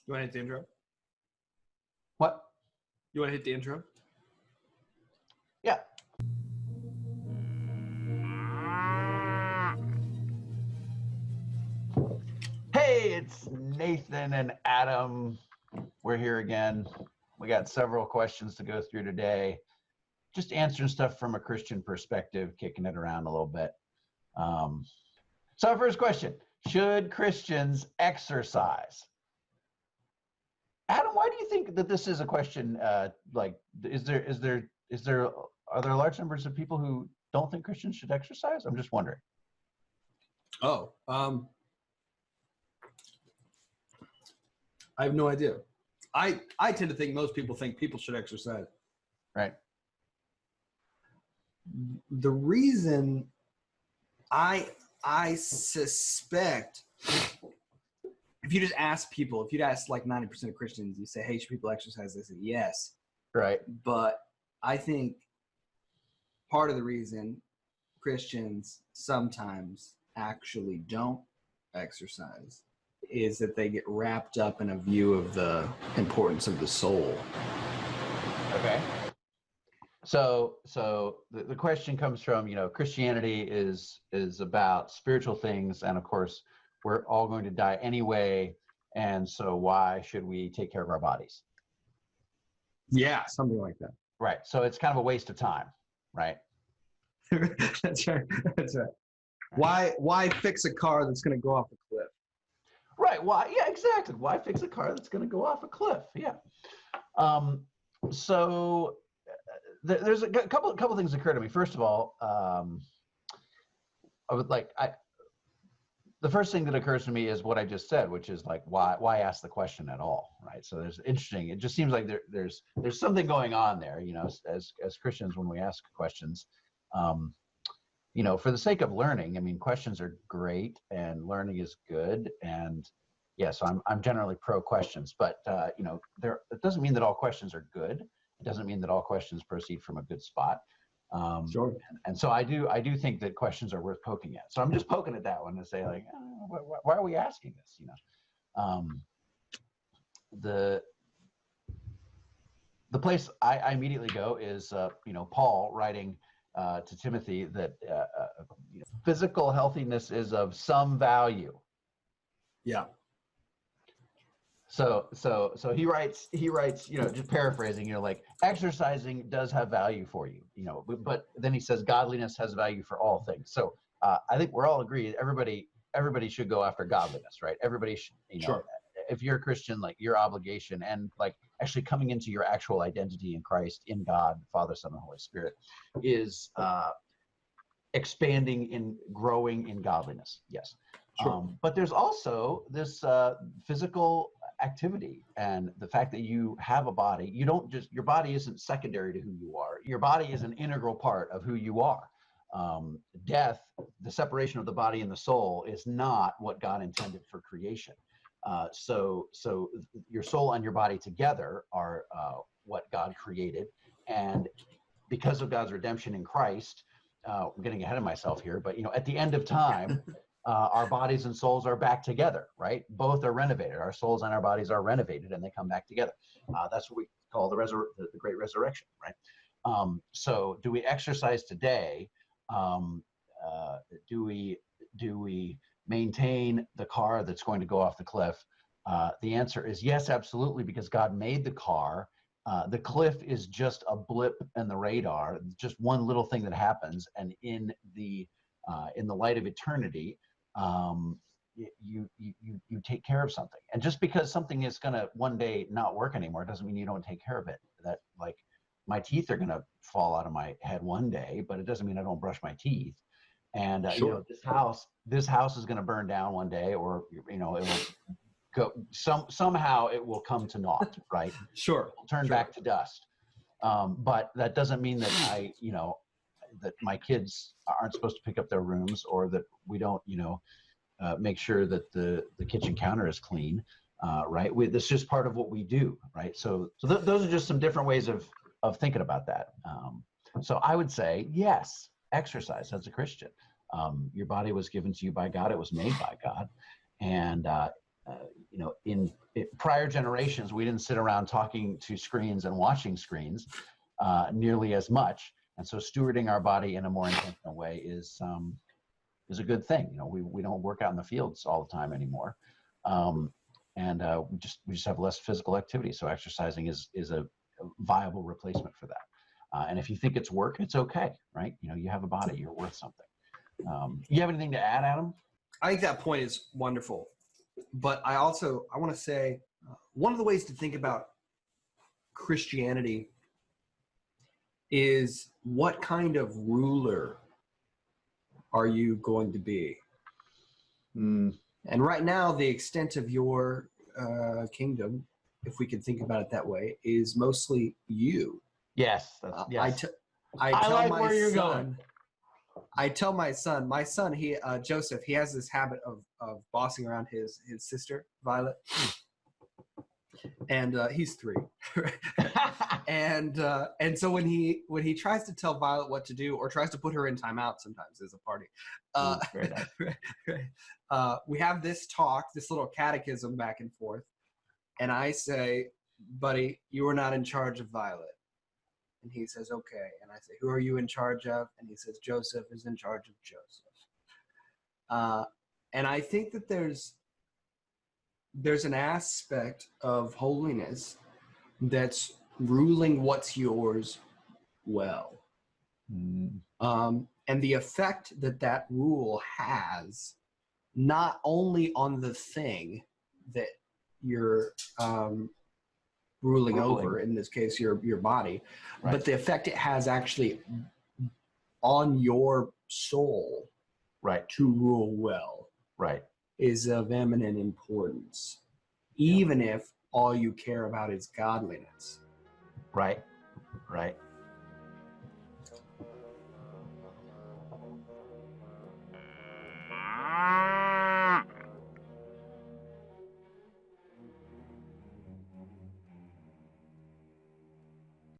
You want to hit the intro? What? You want to hit the intro? Yeah. Hey, it's Nathan and Adam. We're here again. We got several questions to go through today. Just answering stuff from a Christian perspective, kicking it around a little bit. So our first question, should Christians exercise? Adam, why do you think that this is a question? Are there large numbers of people who don't think Christians should exercise? I'm just wondering. Oh, I have no idea. I tend to think most people think people should exercise. Right. The reason I suspect, if you just ask people, if you'd ask like 90% of Christians, you say, hey, should people exercise? They say yes. Right. But I think part of the reason Christians sometimes actually don't exercise is that they get wrapped up in a view of the importance of the soul. Okay. So the question comes from, Christianity is about spiritual things, and of course, we're all going to die anyway, and so why should we take care of our bodies? Yeah, something like that. Right. So it's kind of a waste of time, right? That's right. That's right. Why fix a car that's going to go off a cliff? Right. Why? Yeah, exactly. Why fix a car that's going to go off a cliff? Yeah. So there's a couple things occur to me. First of all, the first thing that occurs to me is what I just said, which is like, why ask the question at all, right? So there's interesting. It just seems like there's something going on there, as Christians when we ask questions, for the sake of learning. I mean, questions are great and learning is good, and yes, I'm generally pro questions, but it doesn't mean that all questions are good. It doesn't mean that all questions proceed from a good spot. Sure. And so I do think that questions are worth poking at. So I'm just poking at that one to say, like, why are we asking this? The place I immediately go is Paul writing to Timothy that physical healthiness is of some value. Yeah. So he writes, just paraphrasing, like exercising does have value for you, but then he says godliness has value for all things. So I think we're all agreed. Everybody should go after godliness, right? Everybody should, Sure. If you're a Christian, like your obligation and like actually coming into your actual identity in Christ, in God, Father, Son, and Holy Spirit is expanding in growing in godliness. Yes. Sure. But there's also this physical activity, and the fact that you have a body. Your body isn't secondary to who you are. Your body is an integral part of who you are. Death, the separation of the body and the soul, is not what God intended for creation. So your soul and your body together are what God created, and because of God's redemption in Christ, I'm getting ahead of myself here, but at the end of time, our bodies and souls are back together, right? Both are renovated. Our souls and our bodies are renovated, and they come back together. That's what we call the great resurrection, right? So do we exercise today? Do we maintain the car that's going to go off the cliff? The answer is yes, absolutely, because God made the car. The cliff is just a blip in the radar, just one little thing that happens, and in the light of eternity, you take care of something. And just because something is going to one day not work anymore doesn't mean you don't take care of it. That, like, my teeth are going to fall out of my head one day, but it doesn't mean I don't brush my teeth. And Sure. this house is going to burn down one day, or it will go somehow it will come to naught, right? Sure. It'll turn back to dust. But that doesn't mean that that my kids aren't supposed to pick up their rooms, or that we don't, make sure that the kitchen counter is clean, right? That's just part of what we do, right? So those are just some different ways of thinking about that. So I would say, yes, exercise as a Christian. Your body was given to you by God. It was made by God. And, prior generations, we didn't sit around talking to screens and watching screens nearly as much. And so stewarding our body in a more intentional way is a good thing. You know, we don't work out in the fields all the time anymore. And we just have less physical activity. So exercising is a viable replacement for that. And if you think it's work, it's okay, right? You know, you have a body, you're worth something. You have anything to add, Adam? I think that point is wonderful. But I want to say one of the ways to think about Christianity is what kind of ruler are you going to be? And right now, the extent of your kingdom, if we can think about it that way, is mostly you. Yes. Yes. I tell like my where you're son, going. I tell my son, he Joseph, he has this habit of bossing around his sister Violet, and he's 3, and so when he tries to tell Violet what to do or tries to put her in timeout, sometimes there's a party. Very nice. We have this talk, this little catechism back and forth, and I say, buddy, you are not in charge of Violet. And he says, okay. And I say, who are you in charge of? And he says, Joseph is in charge of Joseph. And I think that there's an aspect of holiness that's ruling what's yours well. And the effect that rule has, not only on the thing that you're ruling over, in this case your body, right, but the effect it has actually on your soul, right, to rule well, right, is of eminent importance, even if all you care about is godliness. Right, right.